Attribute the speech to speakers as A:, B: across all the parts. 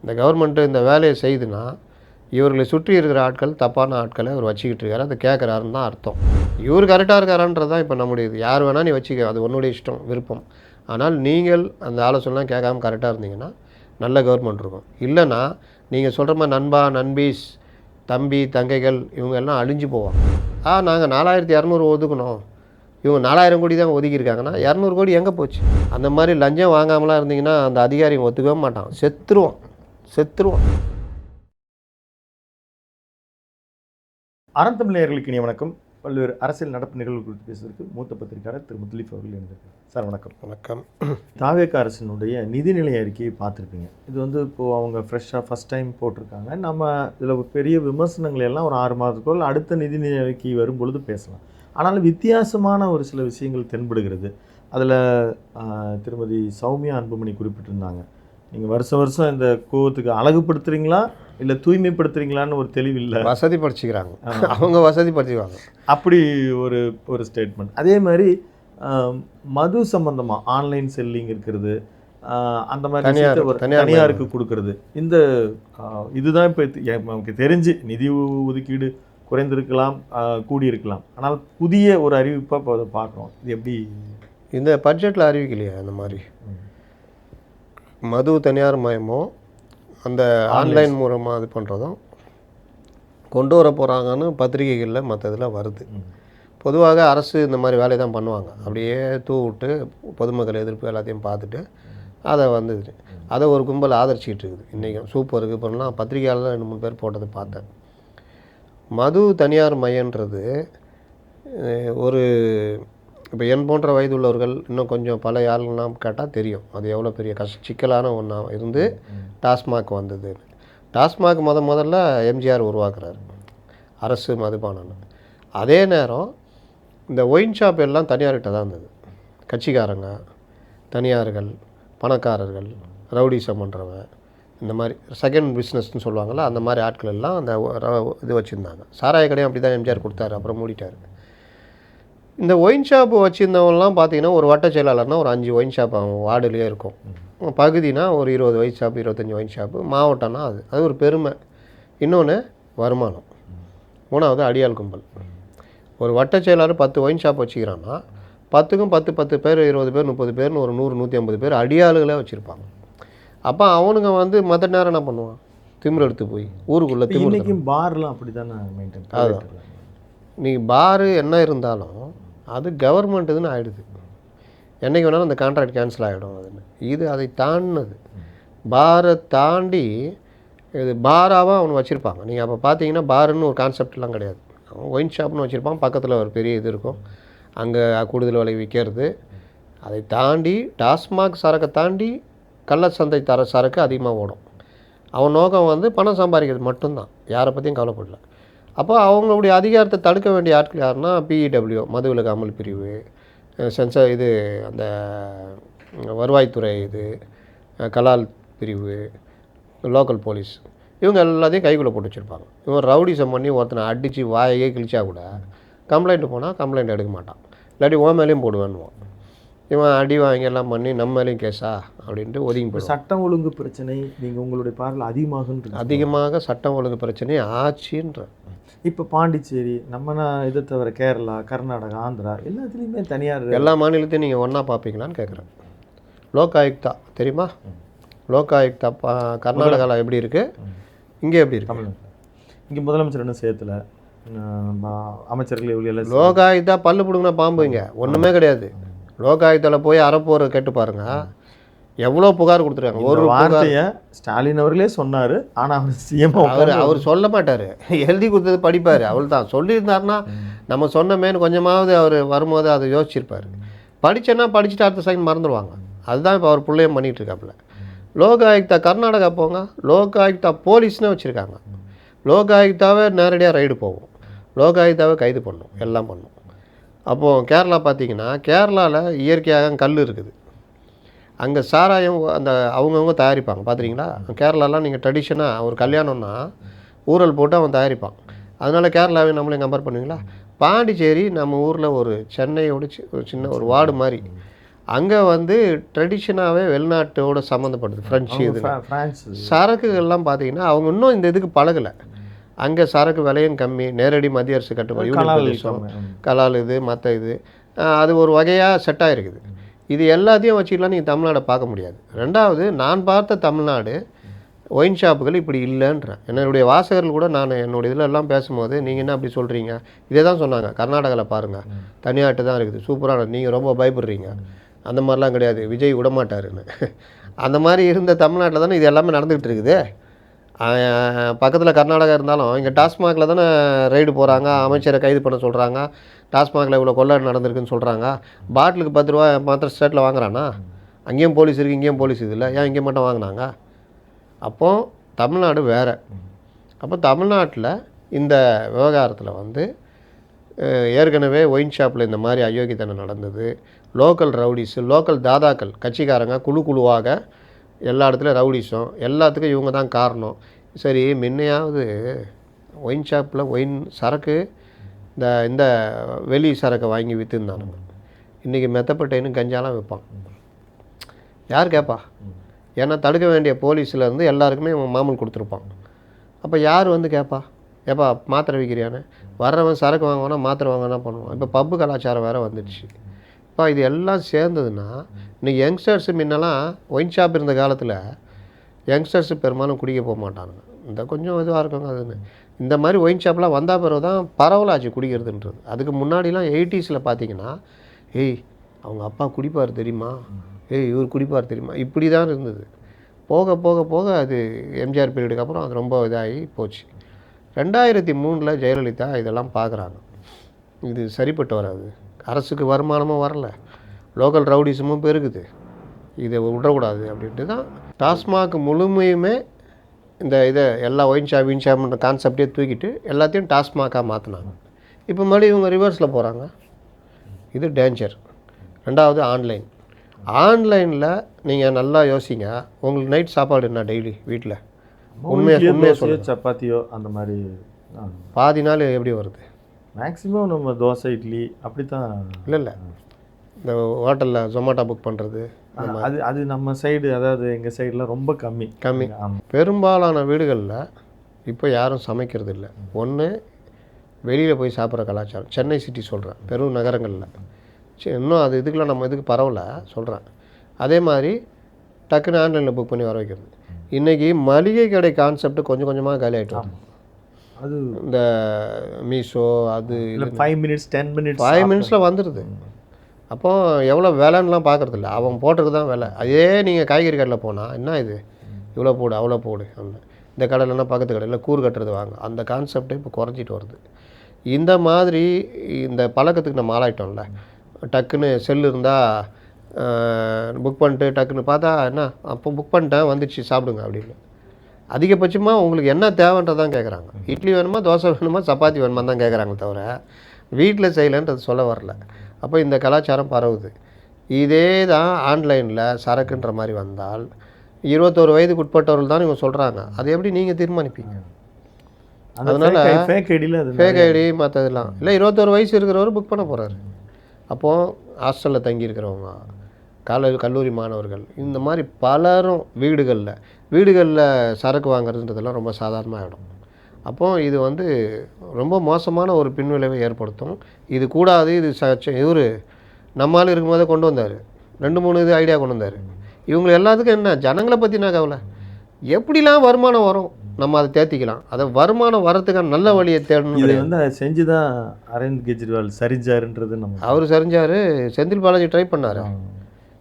A: இந்த கவர்மெண்ட்டு இந்த வேலையை செய்துன்னா இவர்களை சுற்றி இருக்கிற ஆட்கள் தப்பான ஆட்களை அவர் வச்சுக்கிட்டு இருக்காரு, அதை கேட்குறாருன்னு தான் அர்த்தம். இவர் கரெக்டாக இருக்காரான்றது தான் இப்போ நம்முடைய இது. யார் வேணால் நீ வச்சுக்க, அது உன்னுடைய இஷ்டம், விருப்பம். ஆனால் நீங்கள் அந்த ஆலோசனைலாம் கேட்காம கரெக்டாக இருந்தீங்கன்னா நல்ல கவர்மெண்ட் இருக்கும். இல்லைன்னா நீங்கள் சொல்கிற மாதிரி நண்பா, நண்பீஸ், தம்பி, தங்கைகள் இவங்க எல்லாம் அழிஞ்சு போவாங்க. நாங்கள் 4200 ஒதுக்கணும், இவங்க 4000 கோடி தான் ஒதுக்கியிருக்காங்கன்னா 200 கோடி எங்கே போச்சு? அந்த மாதிரி லஞ்சம் வாங்காமலாம் இருந்தீங்கன்னா அந்த அதிகாரிங்க ஒத்துக்கவே மாட்டான், செத்துருவான்.
B: அறந்தமிழர்களுக்கு இனிய வணக்கம். பல்வேறு அரசியல் நடப்பு நிகழ்வு குறித்து பேசுவதற்கு மூத்த பத்திரிகையாளர் திரு முத்துலீப் அவர்கள் இருந்திருக்கார். சார் வணக்கம்.
A: வணக்கம்.
B: தாவேக அரசினுடைய நிதிநிலை அறிக்கையை பார்த்துருப்பீங்க. இது இப்போது அவங்க ஃப்ரெஷ்ஷாக ஃபஸ்ட் டைம் போட்டிருக்காங்க. நம்ம இதில் பெரிய விமர்சனங்கள் எல்லாம் ஒரு 6 மாதத்துக்குள் அடுத்த நிதிநிலை அறிக்கை வரும் பொழுது பேசலாம். ஆனாலும் வித்தியாசமான ஒரு சில விஷயங்கள் தென்படுகிறது. அதில் திருமதி சௌமியா அன்புமணி குறிப்பிட்டிருந்தாங்க, நீங்கள் வருஷம் இந்த கோவத்துக்கு அழகுபடுத்துகிறீங்களா இல்லை தூய்மைப்படுத்துறீங்களான்னு ஒரு தெளிவு இல்லை,
A: வசதிப்படுத்திக்கிறாங்க, அவங்க வசதிப்படுத்திக்குவாங்க,
B: அப்படி ஒரு ஸ்டேட்மெண்ட். அதே மாதிரி மது சம்பந்தமாக ஆன்லைன் செல்லிங் இருக்கிறது, அந்த மாதிரி தனியாருக்கு கொடுக்கறது, இந்த இதுதான் இப்போ நமக்கு தெரிஞ்சு நிதி ஒதுக்கீடு குறைந்திருக்கலாம், கூடியிருக்கலாம். ஆனால் புதிய ஒரு அறிவிப்பாக இப்போ அதை பார்க்குறோம். இது எப்படி
A: இந்த பட்ஜெட்டில் அறிவிக்கலையா? அந்த மாதிரி மது தனியார் மயமோ அந்த ஆன்லைன் மூலமாக இது பண்ணுறதும் கொண்டு வர போகிறாங்கன்னு பத்திரிகைகளில் மற்ற இதில் வருது. பொதுவாக அரசு இந்த மாதிரி வேலையை தான் பண்ணுவாங்க. அப்படியே விட்டு பொதுமக்கள் எதிர்ப்பு எல்லாத்தையும் பார்த்துட்டு அதை அதை ஒரு கும்பல் ஆதரிச்சிக்கிட்டு இருக்குது. இன்றைக்கும் சூப்பருக்கு இப்போலாம் பத்திரிகையாளர் தான் 2-3 பேர் போட்டதை பார்த்தேன். மது தனியார் மையன்றது ஒரு இப்போ என் போன்ற வயது உள்ளவர்கள் இன்னும் கொஞ்சம் பழைய ஆளுங்களாம் கேட்டால் தெரியும் அது எவ்வளோ பெரிய சிக்கலான ஒன்றா இருந்து டாஸ்மாக் வந்ததுன்னு. டாஸ்மாக் முதல்ல எம்ஜிஆர் உருவாக்குறாரு, அரசு மதுபானம்னு. அதே நேரம் இந்த ஒயின் ஷாப் எல்லாம் தனியார்கிட்ட தான் இருந்தது. கட்சிக்காரங்க, தனியார்கள், பணக்காரர்கள், ரவுடிசம் பண்ணுறவங்க, இந்த மாதிரி செகண்ட் பிஸ்னஸ்ன்னு சொல்லுவாங்கள்ல, அந்த மாதிரி ஆட்கள் எல்லாம் அந்த இது வச்சுருந்தாங்க. சாராய கடையும் அப்படி தான் எம்ஜிஆர் கொடுத்தாரு, அப்புறம் மூடிட்டார். இந்த ஒயின் ஷாப்பு வச்சுருந்தவங்கலாம் பார்த்திங்கன்னா ஒரு வட்ட செயலாளர்னால் ஒரு 5 ஒயின் ஷாப் அவங்க வார்டுலேயே இருக்கும். பகுதினா ஒரு 20 ஒயின் ஷாப்பு, 25 ஒயின் ஷாப்பு. மாவட்டம்னா அது ஒரு பெருமை. இன்னொன்று வருமானம். 3வது அடியாள் கும்பல். ஒரு வட்ட செயலாளர் 10 ஒயின் ஷாப் வச்சுக்கிறான்னா 10க்கும் 10 பேர், 20 பேர், 30 பேர்னு ஒரு 100-150 பேர் அடியாளுகளே வச்சுருப்பாங்க. அப்போ அவனுங்க மற்ற நேரம் என்ன பண்ணுவான்? திமிர் எடுத்து போய் ஊருக்குள்ளே திமிர்.
B: பார்லாம் அப்படி தானே மெயின்டைன்.
A: அதுதான் நீங்கள் பாரு என்ன இருந்தாலும் அது கவர்மெண்ட்டுதுன்னு ஆகிடுது. என்றைக்கு வேணாலும் அந்த கான்ட்ராக்ட் கேன்சல் ஆகிடும். இது அதை தாண்டினது. பாரை தாண்டி இது பாராவாக அவனு வச்சுருப்பாங்க. நீங்கள் அப்போ பார்த்தீங்கன்னா பாருன்னு ஒரு கான்செப்ட்லாம் கிடையாது. அவன் ஒயின் ஷாப்னு வச்சுருப்பான், பக்கத்தில் ஒரு பெரிய இது இருக்கும், அங்கே கூடுதல் விலை விற்கிறது. அதை தாண்டி டாஸ்மாக் சரக்கை தாண்டி கள்ளச்சந்தை தர சரக்கு அதிகமாக ஓடும். அவன் நோக்கம் பணம் சம்பாதிக்கிறது மட்டும்தான், யாரை பற்றியும் கவலைப்படல. அப்போ அவங்களுடைய அதிகாரத்தை தடுக்க வேண்டிய ஆட்கள் யாருன்னா PEW, மதுவிலக்கு அமல் பிரிவு, இது அந்த வருவாய்த்துறை, இது கலால் பிரிவு, லோக்கல் போலீஸ், இவங்க எல்லாத்தையும் கைக்குள்ளே போட்டு வச்சுருப்பாங்க. இவன் ரவுடிசம் பண்ணி ஒருத்தனை அடித்து வாயே கிழிச்சா கூட கம்ப்ளைண்ட் போனால் கம்ப்ளைண்ட் எடுக்க மாட்டான், இல்லாட்டி ஓ மேலேயும் போடுவேன்னுவான். இவன் அடி வாங்கி எல்லாம் பண்ணி நம்ம மேலேயும் கேஸா அப்படின்ட்டு ஒதுங்கி போய்.
B: சட்டம் ஒழுங்கு பிரச்சனை நீங்கள் உங்களுடைய பார்வையில்
A: அதிகமாக சட்டம் ஒழுங்கு பிரச்சனை ஆச்சுன்ற.
B: இப்போ பாண்டிச்சேரி, நம்ம இதை தவிர கேரளா, கர்நாடகா, ஆந்திரா எல்லாத்துலேயுமே தனியார்,
A: எல்லா மாநிலத்தையும் நீங்கள் ஒன்றா பார்ப்பீங்களான்னு கேட்குறேன். லோகாயுக்தா தெரியுமா? லோகாயுக்தா கர்நாடகாவில் எப்படி இருக்குது, இங்கே எப்படி இருக்கு?
B: தமிழ்நாட்டில் இங்கே முதலமைச்சர் இன்னும் சேர்த்துல, அமைச்சர்கள் இவ்வளோ.
A: லோகாயுக்தா பல்லு பிடுங்கினா பாம்பு, இங்கே ஒன்றுமே கிடையாது. லோகாயுக்தாவில் போய் அறப்போரை கேட்டு பாருங்கள், எவ்வளோ புகார் கொடுத்துருக்காங்க. ஒரு
B: வார்த்தையை ஸ்டாலின் அவர்களே சொன்னார், ஆனால் அவர் சிஎம்
A: அவர் சொல்ல மாட்டார், எழுதி கொடுத்தது படிப்பார். அவள் தான் சொல்லியிருந்தாருன்னா நம்ம சொன்னமேனு கொஞ்சமாவது அவர் வரும்போது அதை யோசிச்சிருப்பார். படித்தேன்னா படிச்சுட்டு அடுத்த செகண்ட் மறந்துடுவாங்க. அதுதான் இப்போ அவர் பிள்ளையும் பண்ணிகிட்டு இருக்காப்புல. லோகாயுக்தா கர்நாடகா போங்க, லோகாயுக்தா போலீஸ்னே வச்சுருக்காங்க. லோகாயுக்தாவே நேரடியாக ரைடு போகும், லோகாயுக்தாவே கைது பண்ணும், எல்லாம் பண்ணும். அப்போது கேரளா பார்த்திங்கன்னா, கேரளாவில் இயற்கையாக கல் இருக்குது, அங்கே சாராயம் அந்த அவங்கவுங்க தயாரிப்பாங்க. பார்த்துறீங்களா? கேரளாலாம் நீங்கள் ட்ரெடிஷனாக ஒரு கல்யாணம்னா ஊரல் போட்டு அவன் தயாரிப்பான். அதனால் கேரளாவே நம்மளையும் கம்பேர் பண்ணுவீங்களா? பாண்டிச்சேரி நம்ம ஊரில் ஒரு சென்னையோட ஒரு சின்ன ஒரு வார்டு மாதிரி, அங்கே வந்து ட்ரெடிஷனாகவே வெளிநாட்டோட சம்மந்தப்பட்டது ஃப்ரெஞ்சு இது
B: ஃப்ரான்ஸ்
A: சரக்குகள்லாம் பார்த்தீங்கன்னா அவங்க இன்னும் இந்த இதுக்கு பழகலை. அங்கே சரக்கு விலையும் கம்மி, நேரடி மத்திய அரசு கட்டுப்பாடு, யூனியன் பிரதேசம், கலால் இது மற்ற இது அது ஒரு வகையாக செட் ஆகிருக்குது. இது எல்லாத்தையும் வச்சுக்கலாம் நீங்கள் தமிழ்நாடை பார்க்க முடியாது. ரெண்டாவது, நான் பார்த்த தமிழ்நாடு ஒயின் ஷாப்புகள் இப்படி இல்லைன்றேன். என்னுடைய வாசகர்கள் கூட நான் என்னுடைய இதில் எல்லாம் பேசும்போது நீங்கள் என்ன அப்படி சொல்கிறீங்க, இதே தான் சொன்னாங்க. கர்நாடகாவில் பாருங்கள் தனியாட்டு தான் இருக்குது, சூப்பரான, நீங்கள் ரொம்ப பயப்படுறீங்க, அந்த மாதிரிலாம் கிடையாது, விஜய் விடமாட்டாருன்னு. அந்த மாதிரி இருந்த தமிழ்நாட்டில் தானே இது எல்லாமே நடந்துக்கிட்டு இருக்குது. பக்கத்தில் கர்நாடகா இருந்தாலும் இங்கே டாஸ்மாகில் தானே ரைடு போகிறாங்க, அமைச்சரை கைது பண்ண சொல்கிறாங்க, டாஸ்மாகில் இவ்வளோ கொள்ளை நடந்திருக்குன்னு சொல்கிறாங்க. பாட்டிலுக்கு 10 ரூபா மற்ற ஸ்டேட்டில் வாங்குறானா? அங்கேயும் போலீஸ் இருக்குது, இங்கேயும் போலீஸ் இதில்லை, ஏன் இங்கே மட்டும் வாங்கினாங்க? அப்போது தமிழ்நாடு வேறு. அப்போ தமிழ்நாட்டில் இந்த விவகாரத்தில் வந்து ஏற்கனவே ஒயின் ஷாப்பில் இந்த மாதிரி அயோக்கியத்தனம் நடந்தது. லோக்கல் ரவுடிஸு, லோக்கல் தாதாக்கள், கட்சிக்காரங்க குழுவாக எல்லா இடத்துலையும் ரவுடிஸும், எல்லாத்துக்கும் இவங்க தான் காரணம். சரி, முன்னையாவது ஒயின் ஷாப்பில் ஒயின் சரக்கு இந்த வெளி சரக்கை வாங்கி விற்றுருந்தானுங்க. இன்றைக்கி மெத்தப்பட்டைன்னு கஞ்சாலாம் விற்பான். யார் கேட்பா? ஏன்னா தடுக்க வேண்டிய போலீஸ்லேருந்து எல்லாருக்குமே மாமூல் கொடுத்துருப்பான். அப்போ யார் வந்து கேட்பா? ஏப்பா மாத்திரை விற்கிறியானே? வர்றவன் சரக்கு வாங்குவானா மாத்திரை வாங்கினா பண்ணுவான். இப்போ பப்பு கலாச்சாரம் வேறு வந்துடுச்சு. இப்போ இது எல்லாம் சேர்ந்ததுன்னா இன்றைக்கி யங்ஸ்டர்ஸு முன்னெல்லாம் ஒயின் ஷாப் இருந்த காலத்தில் யங்ஸ்டர்ஸு பெரும்பாலும் குடிக்க போக மாட்டானுங்க. இந்த கொஞ்சம் இதுவாக இருக்குங்க அதுன்னு. இந்த மாதிரி ஒயின் ஷாப்லாம் வந்தால் பிறகு தான் பரவலாச்சு குடிக்கிறதுன்றது. அதுக்கு முன்னாடிலாம் 80s பார்த்தீங்கன்னா, ஏய் அவங்க அப்பா குடிப்பார் தெரியுமா, ஏய் இவர் குடிப்பார் தெரியுமா, இப்படி தான் இருந்தது. போக போக போக அது எம்ஜிஆர் பீரியடுக்கு அப்புறம் அது ரொம்ப இதாகி போச்சு. 2003 ஜெயலலிதா இதெல்லாம் பார்க்குறாங்க. இது சரிப்பட்டு வராது, அரசுக்கு வருமானமும் வரல, லோக்கல் ரவுடிசமும் பெருகுது, இதை விடக்கூடாது அப்படின்ட்டு தான் டாஸ்மாக் முழுமையுமே இதை எல்லா ஒயின் ஷாப்ன்ற கான்செப்டே தூக்கிட்டு எல்லாத்தையும் டாஸ்மாக்காக மாற்றினாங்க. இப்போ மறுபடியும் இவங்க ரிவர்ஸில் போகிறாங்க. இது டேஞ்சர். ரெண்டாவது, ஆன்லைனில் நீங்கள் நல்லா யோசிங்க. உங்களுக்கு நைட் சாப்பாடு என்ன டெய்லி வீட்டில்? உண்மையாக சொல்லுங்கள்.
B: சப்பாத்தியோ அந்த மாதிரி
A: பாதி நாள் எப்படி வருது?
B: மேக்ஸிமம் நம்ம தோசை இட்லி அப்படி தான்.
A: இல்லை இந்த ஹோட்டலில் ஜொமேட்டோ புக் பண்ணுறது
B: அது நம்ம சைடு, அதாவது எங்கள் சைடில் ரொம்ப கம்மி.
A: பெரும்பாலான வீடுகளில் இப்போ யாரும் சமைக்கிறது இல்லை. ஒன்று வெளியில் போய் சாப்பிட்ற கலாச்சாரம். சென்னை சிட்டி சொல்கிறேன், பெரும் நகரங்களில் இன்னும் அது இதுக்கெலாம் நம்ம இதுக்கு பரவலை சொல்கிறேன். அதே மாதிரி டக்குன்னு ஆன்லைனில் புக் பண்ணி வர வைக்கிறது. இன்றைக்கி மளிகை கடை கான்செப்ட் கொஞ்சம் கொஞ்சமாக காலி ஆகிட்டோம். அது இந்த மீஷோ அது
B: 5 மினிட்ஸ் 10 மினிட்ஸ்
A: 5 மினிட்ஸில் வந்துடுது. அப்போது எவ்வளோ விலைன்னுலாம் பார்க்குறதில்ல, அவன் போட்டுருக்கு தான் விலை. அதே நீங்கள் காய்கறி கடையில் போனால் என்ன இது இவ்வளோ போடு அவ்வளோ போடு, அந்த இந்த கடையிலன்னா பக்கத்து கடையில் கூறு கட்டுறது வாங்க, அந்த கான்செப்டே இப்போ குறைஞ்சிட்டு வருது. இந்த மாதிரி இந்த பழக்கத்துக்கு நம்ம ஆளாயிட்டோம்ல. டக்குன்னு செல்லு இருந்தால் புக் பண்ணிட்டு டக்குன்னு பார்த்தா என்ன அப்போ புக் பண்ணிட்டேன் வந்துடுச்சு சாப்பிடுங்க அப்படின்னு. அதிகபட்சமாக உங்களுக்கு என்ன தேவைன்றதான் கேட்குறாங்க. இட்லி வேணுமா, தோசை வேணுமா, சப்பாத்தி வேணுமா தான் கேட்குறாங்க தவிர வீட்டில் செய்யலைன்றது சொல்ல வரல. அப்போ இந்த கலாச்சாரம் பரவுது. இதே தான் ஆன்லைனில் சரக்குன்ற மாதிரி வந்தால் 21 வயதுக்கு உட்பட்டவர்கள் தான் இவங்க சொல்கிறாங்க. அது எப்படி நீங்கள் தீர்மானிப்பீங்க? அதனால் ஃபேக் ஐடி மற்றதெல்லாம் இல்லை. 21 வயசு இருக்கிறவர் புக் பண்ண போகிறாரு. அப்போது ஹாஸ்டலில் தங்கியிருக்கிறவங்க, கல்லூரி மாணவர்கள், இந்த மாதிரி பலரும் வீடுகளில் சரக்கு வாங்குறதுன்றதெல்லாம் ரொம்ப சாதாரணமாகிடும். அப்போது இது வந்து ரொம்ப மோசமான ஒரு பின்விளைவை ஏற்படுத்தும். இது கூடாது. இது இவர் நம்மளால் இருக்கும்போதே கொண்டு வந்தார், 2-3 இது ஐடியா கொண்டு வந்தார். இவங்க எல்லாத்துக்கும் என்ன ஜனங்களை பற்றினா கவலை, எப்படிலாம் வருமானம் வரும் நம்ம அதை தேர்த்திக்கலாம். அதை வருமானம் வரத்துக்கான நல்ல வழியை தேடணும்.
B: இதை வந்து செஞ்சு தான் அரவிந்த் கெஜ்ரிவால் சரிஞ்சாருன்றது
A: அவர் சரிஞ்சார். செந்தில் பாலாஜி ட்ரை பண்ணார்.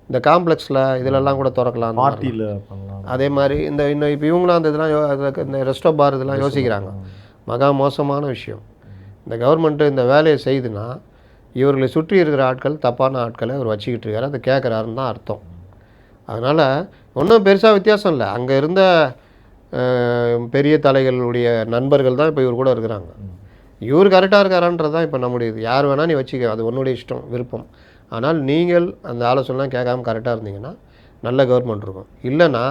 A: இந்த காம்ப்ளெக்ஸில் இதிலெல்லாம் கூட திறக்கலாம்,
B: பார்ட்டியில் பண்ணலாம்.
A: அதே மாதிரி இன்னும் இப்போ இவங்களாம் அந்த இதெல்லாம் இந்த ரெஸ்டோ பார் இதெல்லாம் யோசிக்கிறாங்க. மகா மோசமான விஷயம். இந்த கவர்மெண்ட்டு இந்த வேலையை செய்துன்னா இவர்களை சுற்றி இருக்கிற ஆட்கள் தப்பான ஆட்களை அவர் வச்சுக்கிட்டு இருக்காரு, அதை கேட்குறாருன்னு தான் அர்த்தம். அதனால் ஒன்றும் பெருசாக வித்தியாசம் இல்லை. அங்கே இருந்த பெரிய தலைகளுடைய நண்பர்கள் தான் இப்போ இவர் கூட இருக்கிறாங்க. இவர் கரெக்டாக இருக்காரான்றது தான் இப்போ நம்முடைய இது. யார் வேணால் நீ வச்சுக்க, அது உன்னுடைய இஷ்டம், விருப்பம். ஆனால் நீங்கள் அந்த ஆலோசனைலாம் கேட்காம கரெக்டாக இருந்தீங்கன்னா நல்ல கவர்மெண்ட் இருக்கும். இல்லைன்னா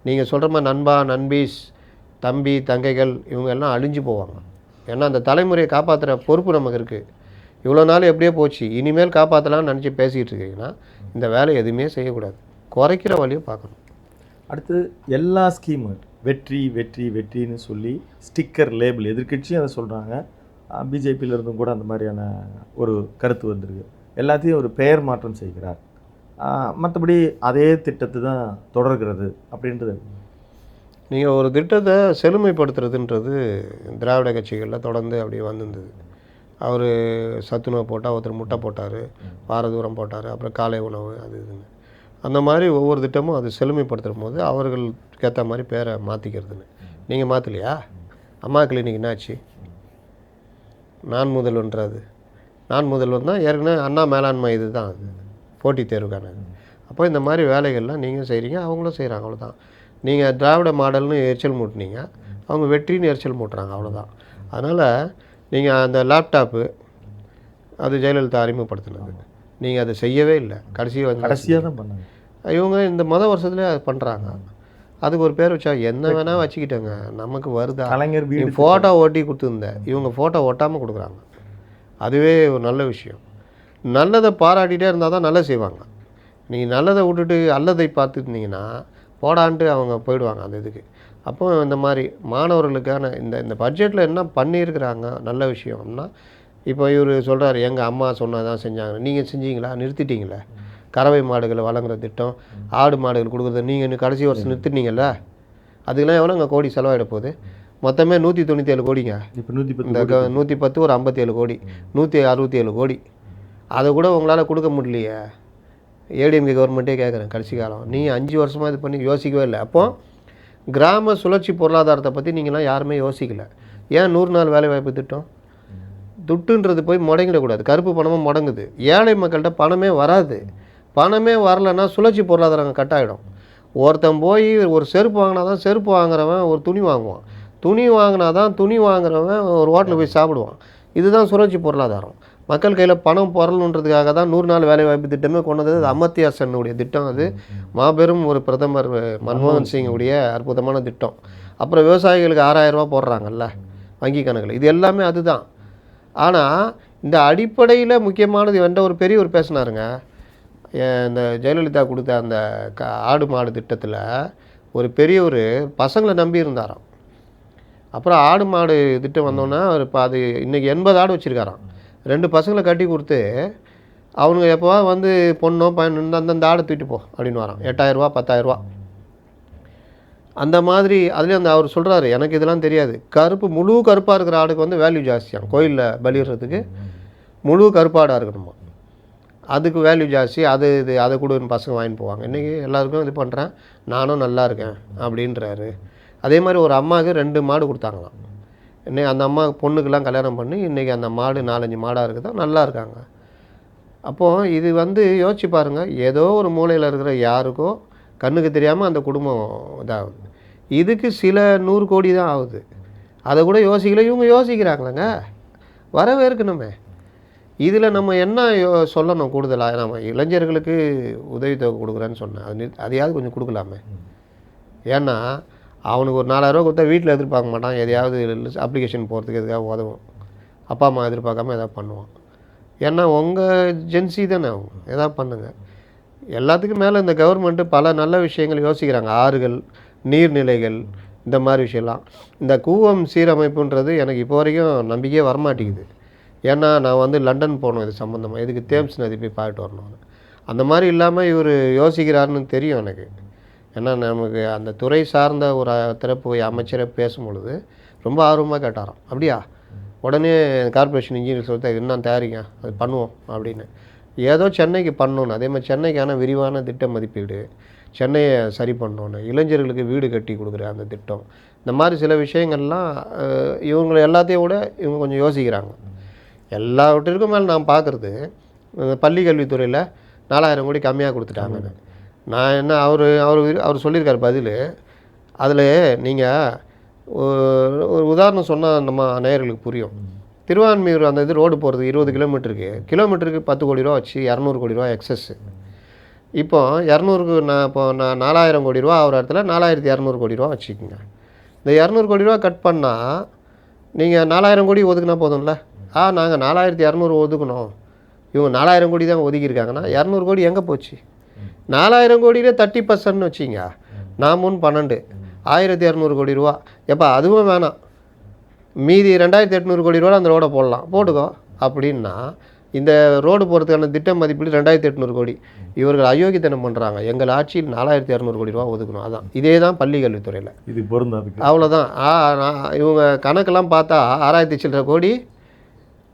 A: நீங்கள் சொல்கிற மாதிரி நண்பா, நண்பீஸ், தம்பி, தங்கைகள் இவங்க எல்லாம் அழிஞ்சு போவாங்க. ஏன்னா அந்த தலைமுறையை காப்பாற்றுற பொறுப்பு நமக்கு இருக்குது. இவ்வளோ நாள் எப்படியே போச்சு, இனிமேல் காப்பாற்றலாம்னு நினச்சி பேசிக்கிட்டு இருக்கீங்கன்னா இந்த வேலை எதுவுமே செய்யக்கூடாது. குறைக்கிற வழியை பார்க்கணும்.
B: அடுத்து எல்லா ஸ்கீமு வெற்றி வெற்றி வெற்றின்னு சொல்லி ஸ்டிக்கர் லேபிள், எதிர்க்கட்சியும் அதை சொல்கிறாங்க, பிஜேபியிலிருந்தும் கூட அந்த மாதிரியான ஒரு கருத்து வந்திருக்கு. எல்லாத்தையும் ஒரு பெயர் மாற்றம் செய்கிறார், மற்றபடி அதே திட்டத்தை தான் தொடர்கிறது அப்படின்றது.
A: நீங்கள் ஒரு திட்டத்தை செழுமைப்படுத்துறதுன்றது திராவிட கட்சிகளில் தொடர்ந்து அப்படி வந்திருந்தது. அவர் சத்துணவு போட்டால், ஒருத்தர் முட்டை போட்டார், வாரதூரம் போட்டார், அப்புறம் காலை உணவு, அது இதுன்னு அந்த மாதிரி ஒவ்வொரு திட்டமும் அது செழுமைப்படுத்துகிற போது அவர்களுக்கு ஏற்ற மாதிரி பேரை மாற்றிக்கிறதுன்னு. நீங்கள் மாற்றலையா? அம்மா கிளினிக் என்னாச்சு? நான் முதல்வன்றது, நான் முதல்வன் தான் ஏற்கனவே அண்ணா மேலாண்மை இது தான், அது போட்டித் தேர்வுக்கான. அப்போ இந்த மாதிரி வேலைகள்லாம் நீங்கள் செய்கிறீங்க, அவங்களும் செய்கிறாங்க, அவ்வளோதான். நீங்கள் திராவிட மாடல்னு எரிச்சல் மூட்டினீங்க, அவங்க வெற்றின்னு எரிச்சல் மூட்டுறாங்க, அவ்வளோதான். அதனால் நீங்கள் அந்த லேப்டாப்பு அது ஜெயலலிதா அறிமுகப்படுத்தினது, நீங்கள் அதை செய்யவே இல்லை.
B: கடைசியாக தான் பண்ணாங்க.
A: இவங்க இந்த வருஷத்துலேயே அது பண்ணுறாங்க. அதுக்கு ஒரு பேர் வச்சா என்ன வேணால் வச்சுக்கிட்டாங்க, நமக்கு வருதா?
B: கலைஞர் வீடு
A: ஃபோட்டோ ஓட்டி கொடுத்துருந்தேன், இவங்க ஃபோட்டோ ஓட்டாமல் கொடுக்குறாங்க. அதுவே ஒரு நல்ல விஷயம். நல்லதை பாராட்டிகிட்டே இருந்தால் தான் நல்லது செய்வாங்க. நீங்கள் நல்லதை விட்டுட்டு அல்லதை பார்த்துருந்தீங்கன்னா போடான்ட்டு அவங்க போயிடுவாங்க அந்த இதுக்கு. அப்போ இந்த மாதிரி மாணவர்களுக்கான இந்த பட்ஜெட்டில் என்ன பண்ணியிருக்கிறாங்க நல்ல விஷயம்னா, இப்போ இவர் சொல்கிறார் எங்கள் அம்மா சொன்னதான் செஞ்சாங்க. நீங்கள் செஞ்சீங்களா? நிறுத்திட்டீங்களே. கறவை மாடுகளை வழங்குற திட்டம், ஆடு மாடுகள் கொடுக்குறது நீங்கள் இன்னும் கடைசி வருஷம் நிறுத்திட்டீங்கல்ல. அதுக்கெல்லாம் எவ்வளோங்க கோடி செலவாயிட போகுது? மொத்தமே 197 கோடிங்க.
B: இப்போ 110
A: இந்த 110 ஒரு 57 கோடி, 167 கோடி. அதை கூட உங்களால் கொடுக்க முடியலையே. ஏடிஎம்கே கவர்மெண்ட்டே கேட்குறேன், கடைசி காலம் நீ 5 வருஷமாக இது பண்ணி யோசிக்கவே இல்லை. அப்போது கிராம சுழற்சி பொருளாதாரத்தை பற்றி நீங்களாம் யாருமே யோசிக்கலை. ஏன் 100 நாள் வேலைவாய்ப்பு திட்டம்? துட்டுன்றது போய் முடங்கிடக்கூடாது. கருப்பு பணமும் முடங்குது. ஏழை மக்கள்கிட்ட பணமே வராது. பணமே வரலைன்னா சுழற்சி பொருளாதாரம் கட் ஆகிடும். ஒருத்தன் போய் ஒரு செருப்பு வாங்கினா தான் செருப்பு வாங்குறவன் ஒரு துணி வாங்குவான், துணி வாங்கினா தான் துணி வாங்குறவன் ஒரு ஹோட்டலில் போய் சாப்பிடுவான். இதுதான் சுழற்சி பொருளாதாரம். மக்கள் கையில் பணம் பொருள்ன்றதுக்காக தான் 100 நாள் வேலைவாய்ப்பு திட்டமே கொண்டு வந்தது. அமர்த்தியா சென்னுடைய திட்டம். அது மாபெரும் ஒரு பிரதமர் மன்மோகன் சிங்குடைய அற்புதமான திட்டம். அப்புறம் விவசாயிகளுக்கு 6000 ரூபா போடுறாங்கல்ல வங்கி கணக்கில். இது எல்லாமே அதுதான். ஆனால் இந்த அடிப்படையில் முக்கியமானது என்ற ஒரு பெரியவர் பேசினாருங்க. இந்த ஜெயலலிதா கொடுத்த அந்த ஆடு மாடு திட்டத்தில் ஒரு பெரியவர் பசங்களை நம்பி இருந்தாராம். அப்புறம் ஆடு மாடு திட்டம் வந்தோன்னா அவர் இப்போ அது இன்றைக்கி 80 ஆடு வச்சுருக்காராம். 2 பசங்களை கட்டி கொடுத்து அவனுங்க எப்போவா வந்து பொண்ணோ பையன் அந்தந்த ஆடை தூக்கிட்டு போ அப்படின்னு வரான். 8000 ரூபா 10000 ரூபா அந்த மாதிரி. அதுலேயும் அந்த அவர் சொல்கிறாரு, எனக்கு இதெல்லாம் தெரியாது, முழு கருப்பாக இருக்கிற ஆடுக்கு வந்து வேல்யூ ஜாஸ்தியாகும். கோயிலில் பலியிடுறதுக்கு முழு கருப்பாடாக இருக்கணுமா, அதுக்கு வேல்யூ ஜாஸ்தி. அதை கொடுன்னு பசங்க வாங்கிட்டு போவாங்க. இன்றைக்கி எல்லாருக்கும் இது பண்ணுறேன், நானும் நல்லா இருக்கேன் அப்படின்றாரு. அதே மாதிரி ஒரு அம்மாவுக்கு 2 மாடு கொடுத்தாங்களாம். இன்னைக்கு அந்த அம்மா பொண்ணுக்கெல்லாம் கல்யாணம் பண்ணி இன்றைக்கி அந்த மாடு 4-5 மாடாக இருக்குதா, நல்லா இருக்காங்க. அப்போது இது வந்து யோசிச்சு பாருங்கள், ஏதோ ஒரு மூலையில் இருக்கிற யாருக்கோ கண்ணுக்கு தெரியாமல் அந்த குடும்பம் இதாகுது. இதுக்கு சில 100 கோடி தான் ஆகுது. அதை கூட யோசிக்கல, இவங்க யோசிக்கிறாங்களேங்க. வரவேற்கணுமே. இதில் நம்ம என்ன சொல்லணும் கூடுதலாக? நம்ம இளைஞர்களுக்கு உதவித்தொகை கொடுக்குறேன்னு சொன்னேன், அதையாவது கொஞ்சம் கொடுக்கலாமே. ஏன்னா அவனுக்கு ஒரு 4000 ரூபா கொடுத்தா வீட்டில் எதிர்பார்க்க மாட்டான், எதையாவது அப்ளிகேஷன் போகிறதுக்கு எதுக்காக உதவும். அப்பா அம்மா எதிர்பார்க்காம எதாவது பண்ணுவான். ஏன்னா உங்கள் ஜென்சி தானே, அவங்க எதாவது பண்ணுங்கள். எல்லாத்துக்கும் மேலே இந்த கவர்மெண்ட்டு பல நல்ல விஷயங்கள் யோசிக்கிறாங்க. ஆறுகள், நீர்நிலைகள், இந்த மாதிரி விஷயம்லாம். இந்த கூவம் சீரமைப்புன்றது எனக்கு இப்போ வரைக்கும் நம்பிக்கையே வரமாட்டேங்குது. ஏன்னா நான் வந்து லண்டன் போகணும் இது சம்மந்தமாக, இதுக்கு தேம்ஸ் நதி போய் பார்த்துட்டு வரணும். அந்த மாதிரி இல்லாமல் இவர் யோசிக்கிறாருன்னு தெரியும் எனக்கு. ஏன்னா நமக்கு அந்த துறை சார்ந்த ஒரு தரப்பு அமைச்சரை பேசும்பொழுது ரொம்ப ஆர்வமாக கேட்டாராம். அப்படியா? உடனே கார்ப்பரேஷன் இன்ஜினியர் சொல்லிட்டு இன்னும் தயாரிங்க, அது பண்ணுவோம் அப்படின்னு. ஏதோ சென்னைக்கு பண்ணணும். அதே மாதிரி சென்னைக்கான விரிவான திட்ட மதிப்பீடு, சென்னையை சரி பண்ணணும், இளைஞர்களுக்கு வீடு கட்டி கொடுக்குற அந்த திட்டம், இந்த மாதிரி சில விஷயங்கள்லாம் இவங்க எல்லாத்தையும் விட இவங்க கொஞ்சம் யோசிக்கிறாங்க. எல்லாவற்றிற்கும் மேலே நான் பார்க்குறது, பள்ளி கல்வித்துறையில் 4000 கோடி கம்மியாக கொடுத்துட்டாங்கன்னு. நான் என்ன அவர் சொல்லியிருக்கார் பதில். அதில் நீங்கள் ஒரு உதாரணம் சொன்னால் நம்ம நேயர்களுக்கு புரியும். திருவான்மியூர் அந்த இது ரோடு போகிறது 20 கிலோமீட்டருக்கு 10 கோடி ரூபா வச்சு 200 கோடி ரூபா எக்ஸஸ்ஸு. இப்போ 200க்கு நான் 4000 கோடி ரூபா ஆகிற இடத்துல 4200 கோடி ரூபா வச்சுக்கோங்க. இந்த 200 கோடி ரூபா கட் பண்ணால் நீங்கள் 4000 கோடி ஒதுக்குனா போதும்ல, நாங்கள் 4200 ஒதுக்கணும், இவங்க 4000 கோடி தான் ஒதுக்கியிருக்காங்கன்னா 200 கோடி எங்கே போச்சு? 4000 கோடியிலே 30% வச்சிங்க, நான் 12 1200 கோடி ரூபா. எப்போ அதுவும் வேணாம், மீதி 2800 கோடி ரூபா அந்த ரோடை போடலாம், போட்டுக்கோ அப்படின்னா இந்த ரோடு போகிறதுக்கான திட்ட மதிப்பீடு 2800 கோடி. இவர்கள் அயோக்கியத்தனம் பண்ணுறாங்க. எங்கள் ஆட்சியில் 4200 கோடி ரூபா ஒதுக்கணும். அதான் இதே தான் பள்ளி கல்வித்துறையில்.
B: இது பொருந்தாது.
A: அவ்வளோதான். இவங்க கணக்கெல்லாம் பார்த்தா 6000 சில்லரை கோடி,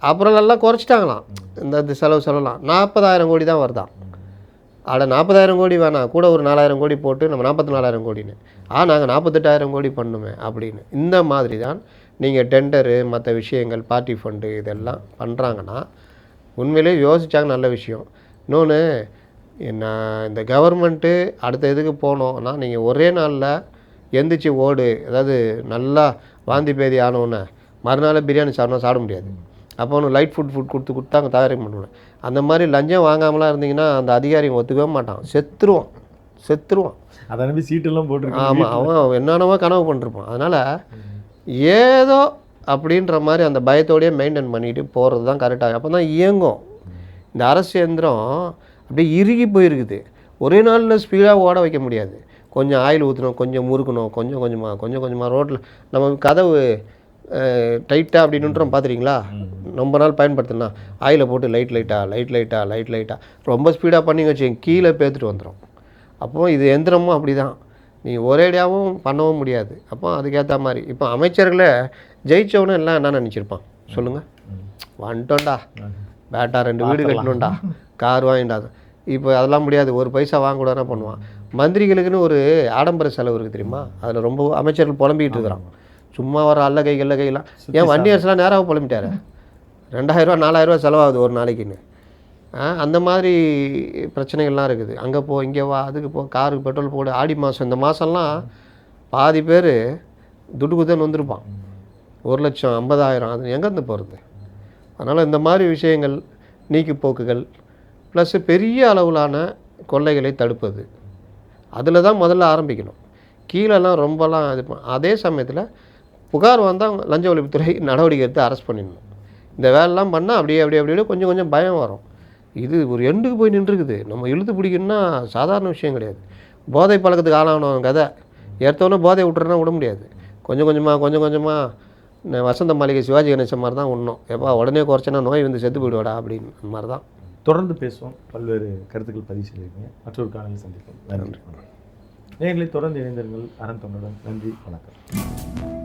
A: அப்புறம் நல்லா குறைச்சிட்டாங்களாம். இந்த செலவுலாம் 40,000 கோடி தான் வருதான். 40,000 கோடி வேணாம், கூட ஒரு 4000 கோடி போட்டு நம்ம 44,000 கோடின்னு, நாங்கள் 48,000 கோடி பண்ணுமே அப்படின்னு. இந்த மாதிரி தான் நீங்கள் டெண்டரு, மற்ற விஷயங்கள், பார்ட்டி ஃபண்டு இதெல்லாம் பண்ணுறாங்கன்னா உண்மையிலே யோசித்தாங்க, நல்ல விஷயம். இன்னொன்று, நான் இந்த கவர்மெண்ட்டு அடுத்த இதுக்கு போனோன்னா நீங்கள் ஒரே நாளில் எந்திரிச்சு ஓடு, அதாவது நல்லா வாந்தி பேதி ஆனோன்னே மறுநாள் பிரியாணி சாப்பிட முடியாது. அப்போ ஒன்று லைட் ஃபுட் கொடுத்து அங்கே தயாரிப்பு பண்ணுவேன். அந்த மாதிரி லஞ்சம் வாங்காமலாம் இருந்தீங்கன்னா அந்த அதிகாரிங்க ஒத்துக்கவே மாட்டான், செத்துருவான்.
B: அதை நம்பி சீட்டெல்லாம் போட்டுருக்கான்.
A: ஆமாம், அவன் என்னென்னவோ கனவு பண்ணிருப்பான். அதனால் ஏதோ அப்படின்ற மாதிரி அந்த பயத்தோடையே மெயின்டைன் பண்ணிட்டு போகிறது தான் கரெக்டாக. அப்போ தான் இயங்கும். இந்த அரசு இயந்திரம் அப்படியே இறுகி போயிருக்குது. ஒரே நாளில் ஸ்பீடாக ஓட வைக்க முடியாது. கொஞ்சம் ஆயில் ஊற்றணும், கொஞ்சம் முறுக்கணும், கொஞ்சம் கொஞ்சமாக ரோட்டில் நம்ம கதவு டைட்டாக அப்படின்னுன்றோம் பார்த்துறீங்களா? ரொம்ப நாள் பயன்படுத்தினா ஆயிலை போட்டு லைட்டாக ரொம்ப ஸ்பீடாக பண்ணி வச்சுங்க, கீழே பேத்துட்டு வந்துடும். அப்போது இது எந்திரமும் அப்படி தான், நீங்கள் ஒரேடியாகவும் பண்ணவும் முடியாது. அப்போ அதுக்கேற்ற மாதிரி இப்போ அமைச்சர்களே ஜெயிச்சவனு எல்லாம் என்ன நினச்சிருப்பான் சொல்லுங்கள்? வந்துட்டோண்டா, பேட்டா 2 வீடு கட்டணும்டா, கார் வாங்கிட்டா. இப்போ அதெல்லாம் முடியாது, ஒரு பைசா வாங்கக்கூடாதுன்னா பண்ணுவான். மந்திரிகளுக்குன்னு ஒரு ஆடம்பர செலவு இருக்குது தெரியுமா? அதில் ரொம்ப அமைச்சர்கள் புலம்பிக்கிட்டு இருக்கிறான். சும்மா வர அல்ல கையெல்லாம் ஏன் வண்டி அரசுலாம் நேராக புலம்பிட்டாரு. 2000 ரூபா 4000 ரூபா செலவாகுது ஒரு நாளைக்குன்னு. அந்த மாதிரி பிரச்சனைகள்லாம் இருக்குது. அங்கே போ, இங்கே வா, அதுக்கு போ, காருக்கு பெட்ரோல் போடு. ஆடி மாதம் இந்த மாதம்லாம் பாதி பேர் துட்டு குத்தன்னு வந்திருப்பான். 1,50,000 அது எங்கேருந்து போகிறது? அதனால் இந்த மாதிரி விஷயங்கள், நீக்கி போக்குகள் ப்ளஸ் பெரிய அளவிலான கொள்ளைகளை தடுப்பது, அதில் தான் முதல்ல ஆரம்பிக்கணும். கீழெல்லாம் ரொம்பலாம் இது அதே சமயத்தில் புகார் வந்தால் லஞ்ச ஒழிப்புத்துறை நடவடிக்கை எடுத்து அரெஸ்ட் பண்ணிடணும். இந்த வேலைலாம் பண்ணால் அப்படியே கொஞ்சம் பயம் வரும். இது ஒரு எண்டுக்கு போய் நின்றுருக்குது. நம்ம இழுத்து பிடிக்கணும்னா சாதாரண விஷயம் கிடையாது. போதை பழக்கத்துக்கு ஆளானவன் கதை எடுத்தோன்னே போதை விட்டுறனா விட முடியாது. கொஞ்சம் கொஞ்சமாக வசந்த மாளிகை சிவாஜி கணேசன் மாதிரி தான் ஒன்றும் எப்போ உடனே குறைச்சனா நோய் வந்து செத்து போயிடுவாடா அப்படின்னு அந்த மாதிரி தான்.
B: தொடர்ந்து பேசுவோம். பல்வேறு கருத்துக்கள் பதிவு செய்திருக்கீங்க. மற்றொரு காலையில் சந்திப்போம். நன்றி. நேயர்களை தொடர்ந்து இணைந்திருங்கள். அறந்தொண்டருடன். நன்றி, வணக்கம்.